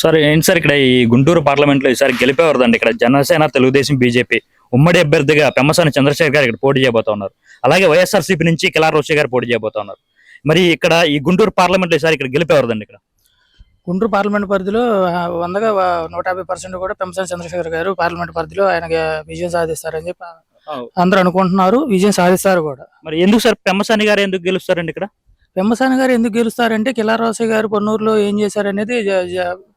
Sir ఏంటి sir ఇక్కడ ఈ గుంటూరు పార్లమెంట్ లో ఈసారి గెలిపేవారదండి. ఇక్కడ జనసేన, తెలుగుదేశం, బీజేపీ ఉమ్మడి అభ్యర్థిగా పెమ్మసాని చంద్రశేఖర్ గారు ఇక్కడ పోటీ చేయబోతా ఉన్నారు. అలాగే వైఎస్ఆర్సీపీ నుంచి కిలార్ రోషి గారు పోటీ చేయబోతా ఉన్నారు. మరి ఇక్కడ ఈ గుంటూరు పార్లమెంట్ లో ఈసారి ఇక్కడ గెలిపేవారదండి. ఇక్కడ గుంటూరు పార్లమెంట్ పరిధిలో 100% కూడా పెంసాని చంద్రశేఖర్ గారు పార్లమెంట్ పరిధిలో ఆయనకి విజయం సాధిస్తారని చెప్పి అందరూ అనుకుంటున్నారు. విజయం సాధిస్తారు కూడా. మరి ఎందుకు సార్ పెమ్మసాని గారు ఎందుకు గెలుస్తారండి? ఇక్కడ పెమ్మసాని గారు ఎందుకు గెలుస్తారంటే కిలార్ రోషి గారు పొన్నూరులో ఏం చేశారనేది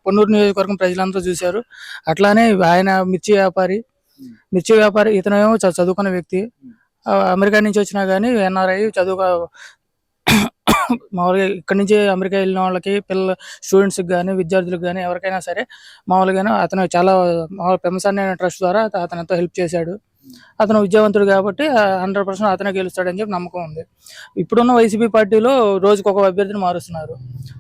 పొన్నూరు నియోజకవర్గం ప్రజలంతా చూశారు. అట్లానే ఆయన మిర్చి వ్యాపారి ఇతనేమో చదువుకున్న వ్యక్తి. అమెరికా నుంచి వచ్చినా కానీ ఎన్ఆర్ఐ మామూలుగా ఇక్కడ నుంచి అమెరికా వెళ్ళిన వాళ్ళకి స్టూడెంట్స్కి కానీ విద్యార్థులకు కానీ ఎవరికైనా సరే మామూలుగానే అతను చాలా పెమ్మసాని ట్రస్ట్ ద్వారా అతను ఎంతో హెల్ప్ చేశాడు. అతను విద్యావంతుడు కాబట్టి 100% అతనే గెలుస్తాడని చెప్పి నమ్మకం ఉంది. ఇప్పుడున్న వైసీపీ పార్టీలో రోజుకు ఒక అభ్యర్థిని మారుస్తున్నారు.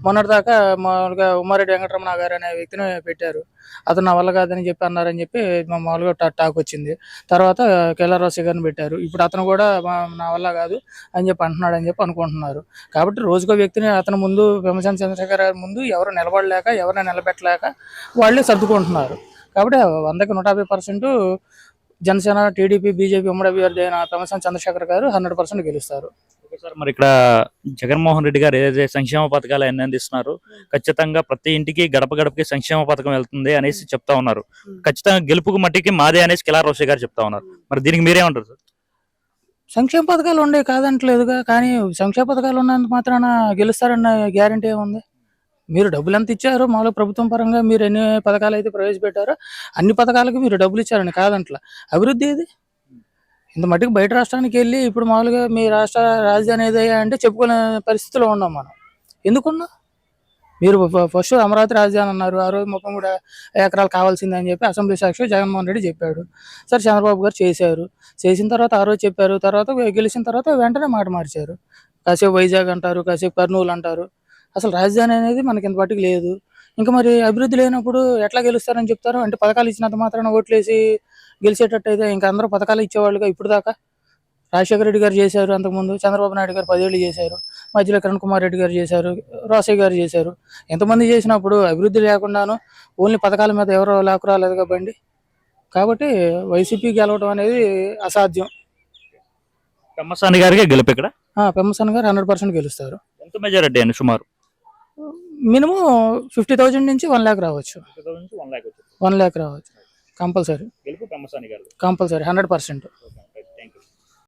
మొన్నటిదాకా మామూలుగా ఉమ్మారెడ్డి వెంకటరమణ గారు అనే వ్యక్తిని పెట్టారు. అతను నా వల్ల కాదని చెప్పి అన్నారని చెప్పి మామూలుగా టాక్ వచ్చింది. తర్వాత కిలార్ రోషి గారిని పెట్టారు. ఇప్పుడు అతను కూడా నా వల్ల కాదు అని చెప్పి అంటున్నాడు అని చెప్పి అనుకుంటున్నారు. కాబట్టి రోజుకో వ్యక్తిని అతను ముందు పెమ్మసాని చంద్రశేఖర్ గారి ముందు ఎవరు నిలబడలేక ఎవరిని నిలబెట్టలేక వాళ్ళే సర్దుకుంటున్నారు. కాబట్టి 100% జనసేన, టీడీపీ, బీజేపీ ఉమ్మడి అభ్యర్థి అయిన పెమ్మసాని చంద్రశేఖర్ గారు 100% గెలుస్తారు. సార్ మరి ఇక్కడ జగన్మోహన్ రెడ్డి గారు ఏదైతే సంక్షేమ పథకాలు అన్ని అందిస్తున్నారు, ఖచ్చితంగా ప్రతి ఇంటికి గడప గడపకి సంక్షేమ పథకం వెళ్తుంది అనేసి చెప్తా ఉన్నారు. ఖచ్చితంగా గెలుపుకు మట్టికి మాదే అనేసి కిలార్ రోషి గారు చెప్తా ఉన్నారు. మరి దీనికి మీరేమంటారు సార్? సంక్షేమ పథకాలు ఉండే కాదంటలేదుగా, కానీ సంక్షేమ పథకాలు ఉన్నంత మాత్రాన గెలుస్తారన్న గ్యారంటీ ఏముంది? మీరు డబ్బులు ఎంత ఇచ్చారో మామూలుగా ప్రభుత్వం పరంగా మీరు ఎన్ని పథకాలు అయితే ప్రవేశపెట్టారో అన్ని పథకాలకు మీరు డబ్బులు ఇచ్చారని కాదంట్లా. అభివృద్ధి ఏది? ఇంత మటుకు బయట రాష్ట్రానికి వెళ్ళి ఇప్పుడు మామూలుగా మీ రాష్ట్ర రాజధాని ఏదయ్యా అంటే చెప్పుకునే పరిస్థితిలో ఉన్నాం మనం. ఎందుకున్నా మీరు ఫస్ట్ అమరావతి రాజధాని అన్నారు. ఆ రోజు 33 ఎకరాలు కావాల్సిందని చెప్పి అసెంబ్లీ సాక్షిగా జగన్మోహన్ రెడ్డి చెప్పాడు. సరే చంద్రబాబు గారు చేశారు. చేసిన తర్వాత ఆ రోజు చెప్పారు. తర్వాత గెలిచిన తర్వాత వెంటనే మాట మార్చారు. కాసేపు వైజాగ్ అంటారు, కాసేపు కర్నూలు అంటారు. అసలు రాజధాని అనేది మనకి ఇంత మటుకు లేదు. ఇంకా మరి అభివృద్ధి లేనప్పుడు ఎట్లా గెలుస్తారని చెప్తారు? అంటే పథకాలు ఇచ్చినంత మాత్రాన ఓట్లేసి గెలిచేటట్టు అయితే ఇంకా అందరూ పథకాలు ఇచ్చేవాళ్ళుగా. ఇప్పుడు దాకా రాజశేఖర రెడ్డి గారు చేశారు, అంతకుముందు చంద్రబాబు నాయుడు గారు 10 ఏళ్ళు చేశారు, మధ్యలో కిరణ్ కుమార్ రెడ్డి గారు చేశారు, రోసయ్య గారు చేశారు. ఎంతమంది చేసినప్పుడు అభివృద్ధి లేకుండాను ఓన్లీ పథకాల మీద ఎవరో రాలేదు కాబట్టి కాబట్టి వైసీపీ గెలవడం అనేది అసాధ్యం. పెమ్మసాని గారికి గెలుపు ఇక్కడ. పెమ్మసాని గారు 100% గెలుస్తారు. ఎంత మెజారిటీ అండి సుమారు? మినిమం 50,000 నుంచి 1 lakh రావచ్చు. 1 lakh రావచ్చు కంపల్సరీ. గెలుపు పెమ్మసాని గారు కంపల్సరీ 100%.